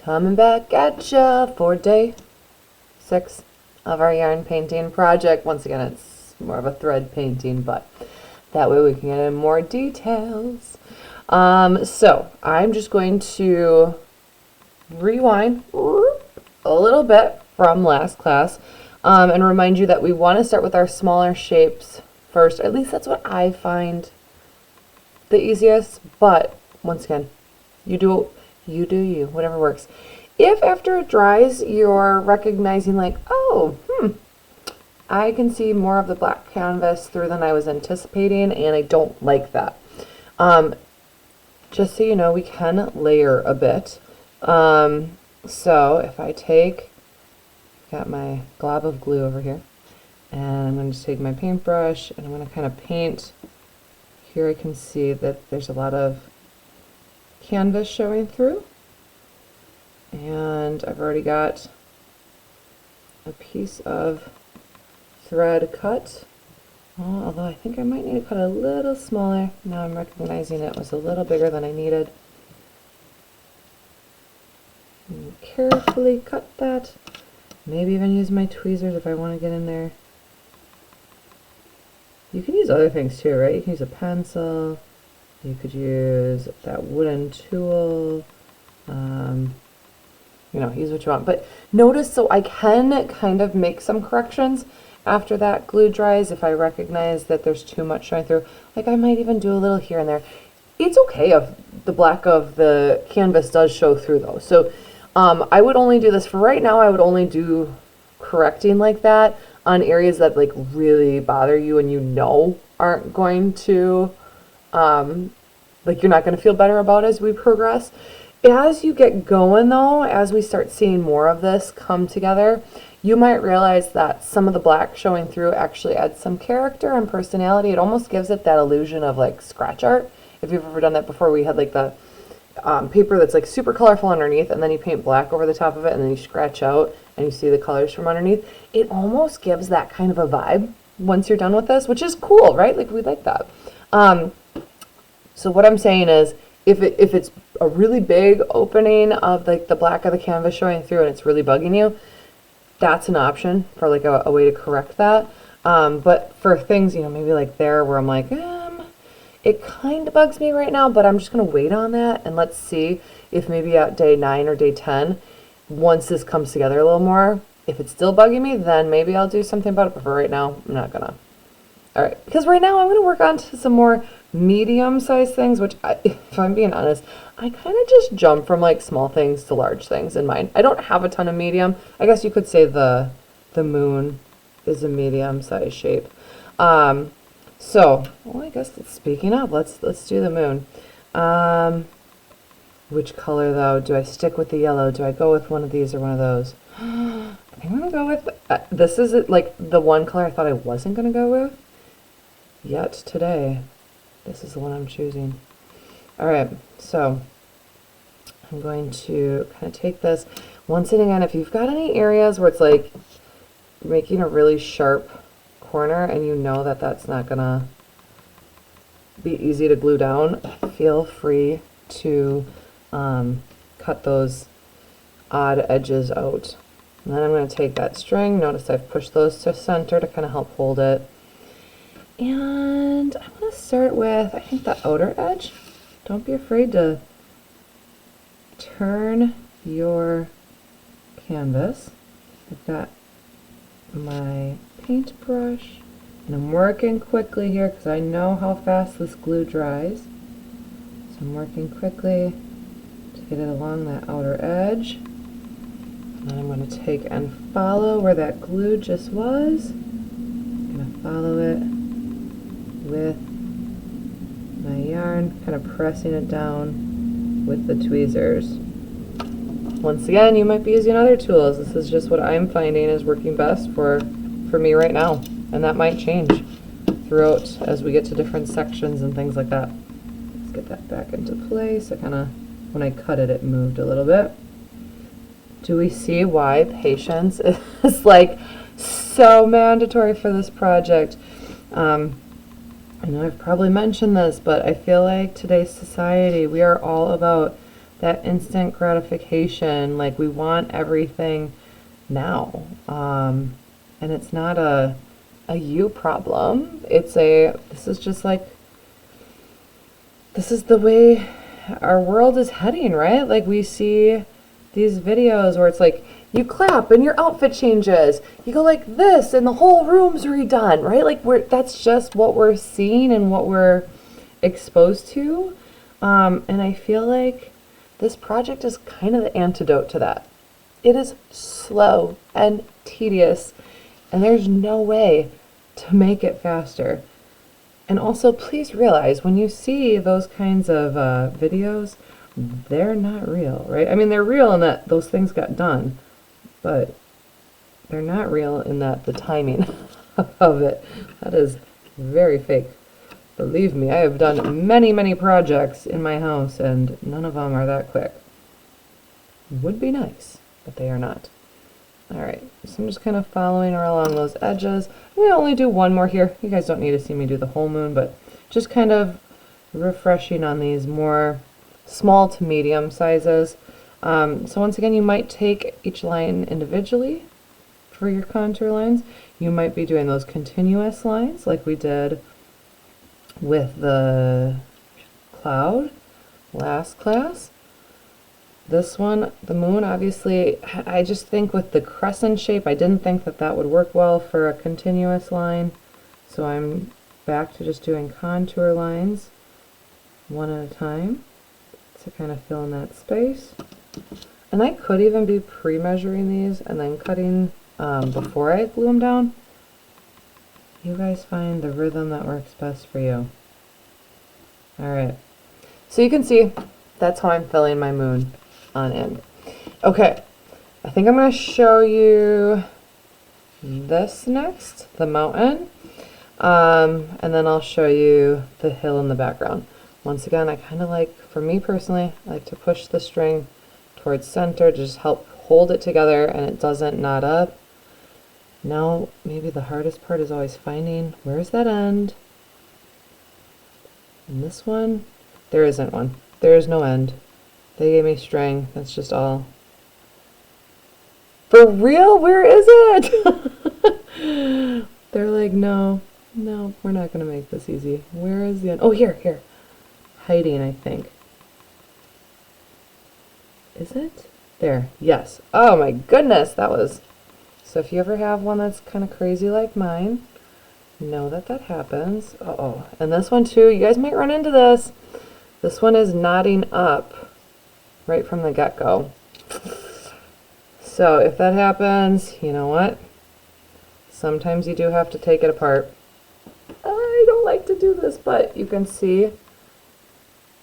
Coming back at ya for day 6 of our yarn painting project. Once again, it's more of a thread painting, but that way we can get in more details. So I'm just going to rewind a little bit from last class and remind you that we want to start with our smaller shapes first. At least that's what I find the easiest, but once again, you do you, whatever works. If after it dries you're recognizing like, oh, I can see more of the black canvas through than I was anticipating, and I don't like that. Just so you know, we can layer a bit. So if I got my glob of glue over here, and I'm going to take my paintbrush and I'm going to kind of paint. Here I can see that there's a lot of canvas showing through, and I've already got a piece of thread cut, although I think I might need to cut a little smaller. Now I'm recognizing it was a little bigger than I needed. And carefully cut that, maybe even use my tweezers if I want to get in there. You can use other things too, right? You can use a pencil. You could use that wooden tool, use what you want. But notice, so I can kind of make some corrections after that glue dries if I recognize that there's too much showing through. Like I might even do a little here and there. It's okay if the black of the canvas does show through though. So I would only do this for right now. I would only do correcting like that on areas that like really bother you and aren't going to you're not going to feel better about as we progress. As you get going though, as we start seeing more of this come together, you might realize that some of the black showing through actually adds some character and personality. It almost gives it that illusion of like scratch art. If you've ever done that before, we had like the paper that's like super colorful underneath, and then you paint black over the top of it, and then you scratch out and you see the colors from underneath. It almost gives that kind of a vibe once you're done with this, which is cool, right? Like we like that. So what I'm saying is, if it's a really big opening of like the black of the canvas showing through and it's really bugging you, that's an option for like a way to correct that. But for things, maybe like there where I'm like, it kind of bugs me right now, but I'm just going to wait on that, and let's see if maybe at day 9 or day 10, once this comes together a little more, if it's still bugging me, then maybe I'll do something about it. But for right now, I'm not gonna. All right, because right now I'm going to work on to some more medium-sized things, which, if I'm being honest, I kind of just jump from like small things to large things in mine. I don't have a ton of medium. I guess you could say the moon is a medium-sized shape. So, I guess speaking of, let's do the moon. Which color though? Do I stick with the yellow? Do I go with one of these or one of those? I think I'm gonna go with this is like the one color I thought I wasn't gonna go with yet today. This is the one I'm choosing. All right, so I'm going to kind of take this. Once and again, if you've got any areas where it's like making a really sharp corner and you know that that's not gonna be easy to glue down, feel free to cut those odd edges out. And then I'm going to take that string. Notice I've pushed those to center to kind of help hold it. And I'm going to start with, I think, the outer edge. Don't be afraid to turn your canvas. I've got my paintbrush, and I'm working quickly here because I know how fast this glue dries. So I'm working quickly to get it along that outer edge. And then I'm going to take and follow where that glue just was. I'm going to follow it with my yarn, kind of pressing it down with the tweezers. Once again, you might be using other tools. This is just what I'm finding is working best for me right now, and that might change throughout as we get to different sections and things like that. Let's get that back into place. I kind of, when I cut it, it moved a little bit. Do we see why patience is like so mandatory for this project? I know I've probably mentioned this, but I feel like today's society, we are all about that instant gratification. Like we want everything now. And it's not a you problem. This is just like, this is the way our world is heading, right? Like we see these videos where it's like, you clap and your outfit changes. You go like this and the whole room's redone, right? Like that's just what we're seeing and what we're exposed to. And I feel like this project is kind of the antidote to that. It is slow and tedious, and there's no way to make it faster. And also, please realize when you see those kinds of videos, they're not real, right? I mean, they're real in that those things got done, but they're not real in that the timing of it, that is very fake. Believe me, I have done many, many projects in my house, and none of them are that quick. Would be nice, but they are not. All right, so I'm just kind of following along those edges. I'm going to only do one more here. You guys don't need to see me do the whole moon, but just kind of refreshing on these more small to medium sizes. So once again, you might take each line individually for your contour lines. You might be doing those continuous lines like we did with the cloud last class. This one, the moon, obviously, I just think with the crescent shape, I didn't think that that would work well for a continuous line. So I'm back to just doing contour lines one at a time to kind of fill in that space. And I could even be pre-measuring these and then cutting before I glue them down. You guys find the rhythm that works best for you. All right. So you can see that's how I'm filling my moon on in. Okay, I think I'm going to show you this next, the mountain, and then I'll show you the hill in the background. Once again, I kind of like, for me personally, I like to push the string towards center to just help hold it together and it doesn't knot up. Now, maybe the hardest part is always finding where's that end. And this one, there isn't one. There is no end. They gave me string. That's just all. For real? Where is it? They're like, no, we're not going to make this easy. Where is the end? Oh, here. Hiding, I think. Is it? There. Yes. Oh my goodness. That was... So if you ever have one that's kind of crazy like mine, know that that happens. Uh-oh. And this one too, you guys might run into this. This one is knotting up right from the get-go. So if that happens, you know what? Sometimes you do have to take it apart. I don't like to do this, but you can see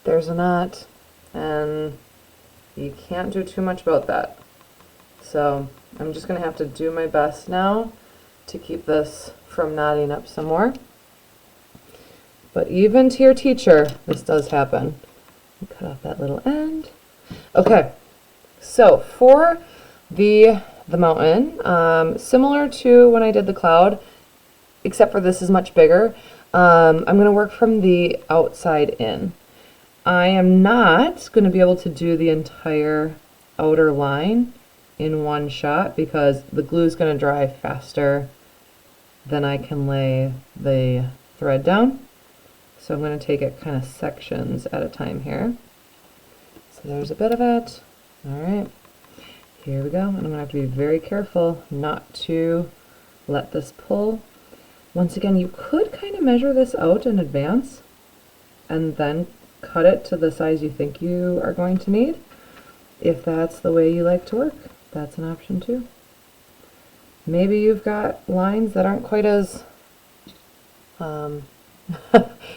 there's a knot and you can't do too much about that. So I'm just going to have to do my best now to keep this from knotting up some more. But even to your teacher, this does happen. Cut off that little end. Okay, so for the mountain, similar to when I did the cloud, except for this is much bigger, I'm going to work from the outside in. I am not going to be able to do the entire outer line in one shot because the glue is going to dry faster than I can lay the thread down. So I'm going to take it kind of sections at a time here. So there's a bit of it. All right, here we go. And I'm going to have to be very careful not to let this pull. Once again, you could kind of measure this out in advance and then cut it to the size you think you are going to need. If that's the way you like to work, that's an option too. Maybe you've got lines that aren't quite as, don't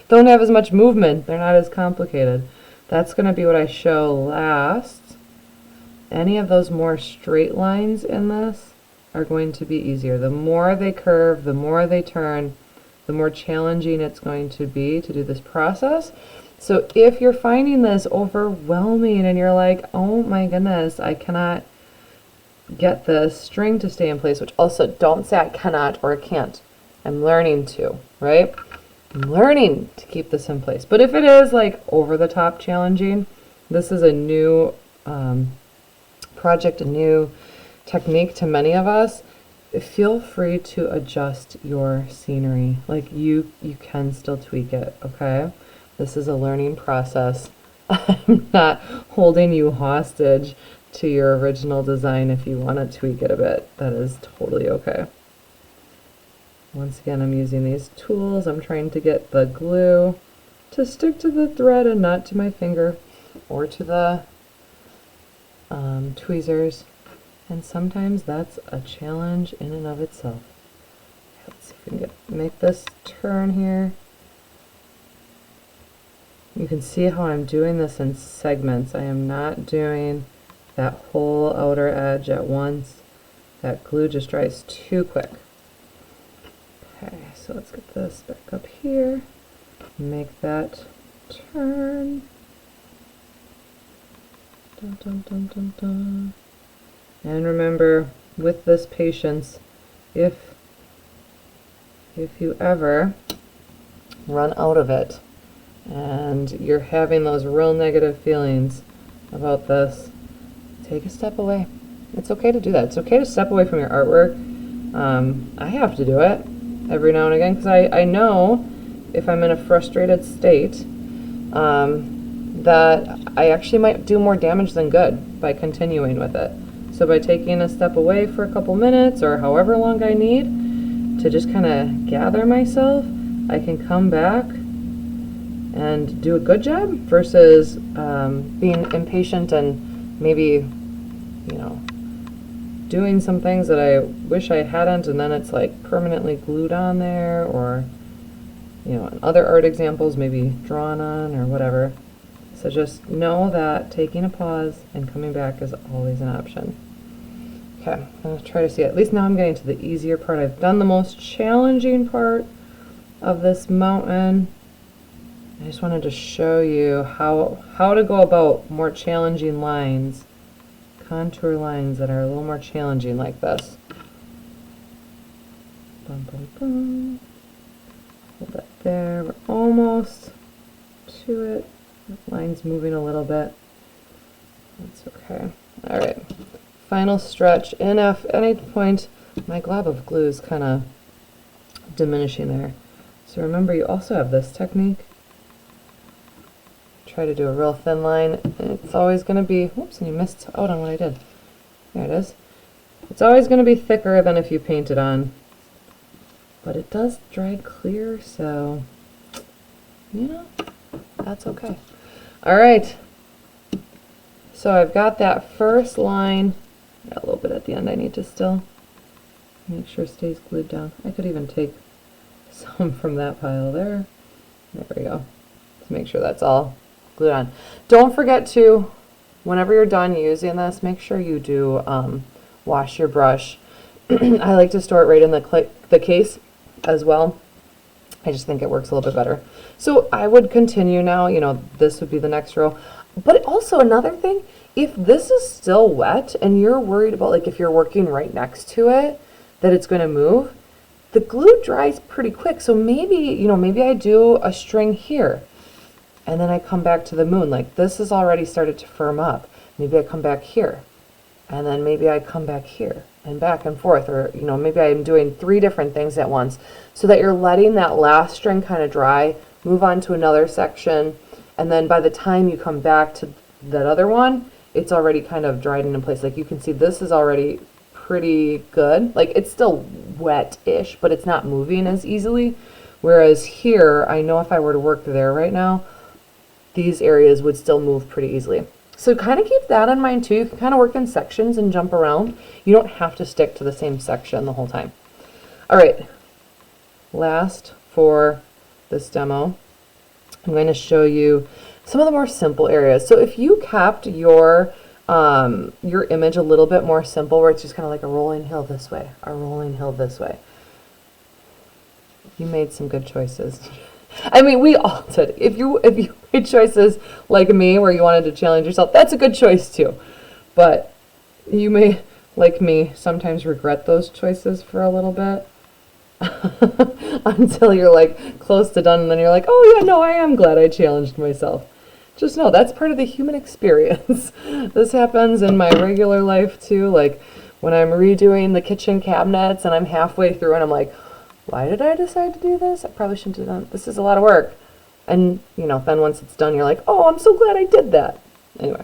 have as much movement. They're not as complicated. That's going to be what I show last. Any of those more straight lines in this are going to be easier. The more they curve, the more they turn, the more challenging it's going to be to do this process. So if you're finding this overwhelming and you're like, oh my goodness, I cannot get the string to stay in place, which also don't say I cannot or I can't. I'm learning to, right? I'm learning to keep this in place. But if it is like over the top challenging, This is a new project, a new technique to many of us. Feel free to adjust your scenery. Like you can still tweak it, okay? This is a learning process. I'm not holding you hostage to your original design. If you want to tweak it a bit, that is totally okay. Once again, I'm using these tools. I'm trying to get the glue to stick to the thread and not to my finger or to the tweezers. And sometimes that's a challenge in and of itself. Let's see if we can make this turn here. You can see how I'm doing this in segments. I am not doing that whole outer edge at once. That glue just dries too quick. Okay, so let's get this back up here. Make that turn. Dun, dun, dun, dun, dun. And remember, with this patience, if you ever run out of it and you're having those real negative feelings about this, take a step away. It's okay to do that. It's okay to step away from your artwork. I have to do it every now and again because I know if I'm in a frustrated state that I actually might do more damage than good by continuing with it. So by taking a step away for a couple minutes or however long I need to just kind of gather myself, I can come back and do a good job versus being impatient and maybe, doing some things that I wish I hadn't, and then it's like permanently glued on there, or, in other art examples, maybe drawn on or whatever. So just know that taking a pause and coming back is always an option. Okay, I'm going to try to see it. At least now I'm getting to the easier part. I've done the most challenging part of this mountain. I just wanted to show you how to go about more challenging lines, contour lines that are a little more challenging like this. Bum, bum, bum. Hold that there. We're almost to it. The line's moving a little bit. That's okay. All right. Final stretch. And if at any point my glob of glue is kind of diminishing there. So remember, you also have this technique. Try to do a real thin line, and it's always going to be, whoops, and you missed out on what I did. There it is. It's always going to be thicker than if you paint it on. But it does dry clear, so, that's okay. All right. So I've got that first line. Got a little bit at the end I need to still make sure it stays glued down. I could even take some from that pile there. There we go. To make sure that's all glued on. Don't forget to, whenever you're done using this, make sure you do wash your brush. I like to store it right in the case as well. I just think it works a little bit better. So I would continue now, this would be the next row. But also another thing, if this is still wet and you're worried about, like, if you're working right next to it, that it's going to move, the glue dries pretty quick. So maybe, maybe I do a string here and then I come back to the moon. Like, this has already started to firm up. Maybe I come back here and then maybe I come back here and back and forth, or, maybe I'm doing 3 different things at once, so that you're letting that last string kind of dry, move on to another section, and then by the time you come back to that other one, it's already kind of dried in place. Like, you can see this is already pretty good. Like, it's still wet-ish, but it's not moving as easily. Whereas here, I know if I were to work there right now, these areas would still move pretty easily. So kind of keep that in mind too. You can kind of work in sections and jump around. You don't have to stick to the same section the whole time. All right, last for this demo, I'm going to show you some of the more simple areas. So if you kept your image a little bit more simple, where it's just kind of like a rolling hill this way, a rolling hill this way, you made some good choices. I mean, we all did. If you made choices like me, where you wanted to challenge yourself, that's a good choice too. But you may, like me, sometimes regret those choices for a little bit. Until you're like close to done, and then you're like, oh yeah, no, I am glad I challenged myself. Just know that's part of the human experience. This happens in my regular life too. Like when I'm redoing the kitchen cabinets and I'm halfway through and I'm like, why did I decide to do this? I probably shouldn't have done. This is a lot of work. And then once it's done, you're like, oh, I'm so glad I did that. Anyway,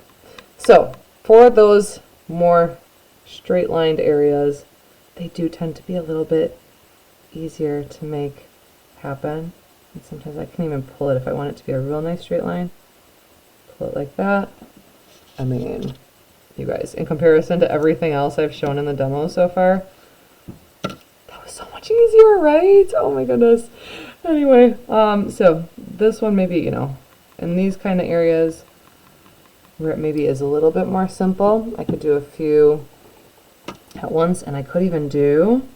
so for those more straight lined areas, they do tend to be a little bit easier to make happen. And sometimes I can even pull it if I want it to be a real nice straight line. Pull it like that. I mean, you guys, in comparison to everything else I've shown in the demo so far, that was so much easier, right? Oh my goodness. Anyway, so this one maybe, in these kind of areas where it maybe is a little bit more simple, I could do a few at once, and I could even do,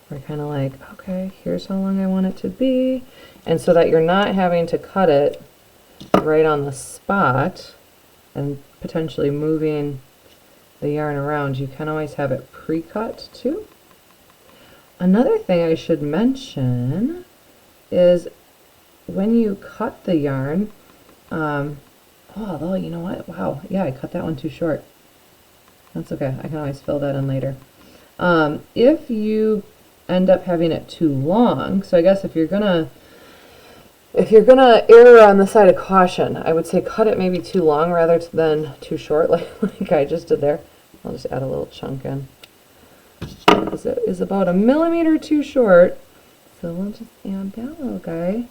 where kind of like, okay, here's how long I want it to be, and so that you're not having to cut it right on the spot and potentially moving the yarn around, you can always have it pre-cut too. Another thing I should mention is when you cut the yarn, although you know what, wow, yeah, I cut that one too short. That's okay, I can always fill that in later. If you end up having it too long, so I guess if you're gonna err on the side of caution, I would say cut it maybe too long rather than too short, like I just did there. I'll just add a little chunk in. It is about 1 millimeter too short, so we'll just add that little guy.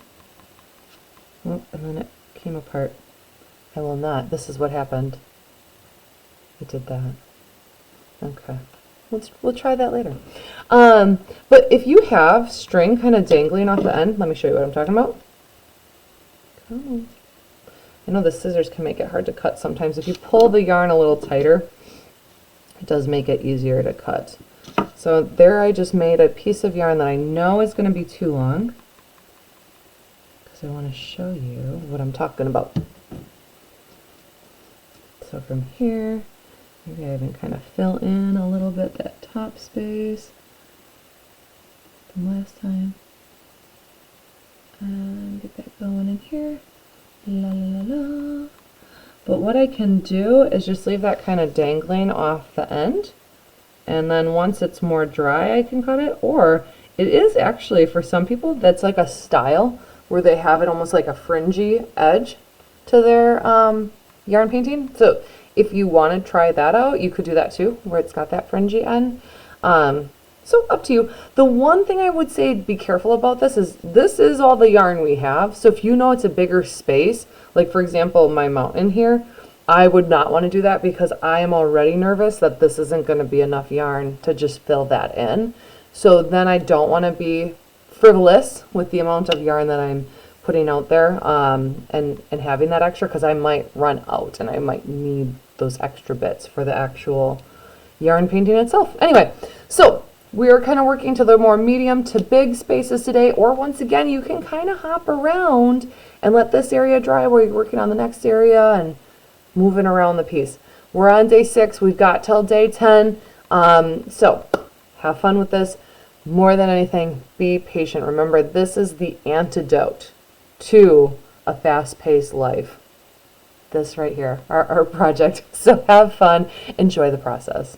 Oh, and then it came apart. I will not. This is what happened. I did that. Okay. We'll try that later. But if you have string kind of dangling off the end, let me show you what I'm talking about. Come on. I know the scissors can make it hard to cut sometimes. If you pull the yarn a little tighter, it does make it easier to cut. So there I just made a piece of yarn that I know is going to be too long, because I want to show you what I'm talking about. So from here, maybe I even kind of fill in a little bit that top space from last time. And get that going in here. La la la la. But what I can do is just leave that kind of dangling off the end. And then once it's more dry, I can cut it. Or it is actually, for some people, that's like a style where they have it almost like a fringy edge to their yarn painting. So if you want to try that out, you could do that too, where it's got that fringy end. So up to you. The one thing I would say be careful about this is all the yarn we have. So if you know it's a bigger space, like for example, my mountain here, I would not want to do that because I am already nervous that this isn't going to be enough yarn to just fill that in. So then I don't want to be frivolous with the amount of yarn that I'm putting out there and having that extra, because I might run out and I might need those extra bits for the actual yarn painting itself. Anyway, so we're kind of working to the more medium to big spaces today, or once again, you can kind of hop around and let this area dry while you're working on the next area and moving around the piece. We're on day 6. We've got till day 10. So have fun with this. More than anything, be patient. Remember, this is the antidote to a fast-paced life. This right here, our project. So have fun. Enjoy the process.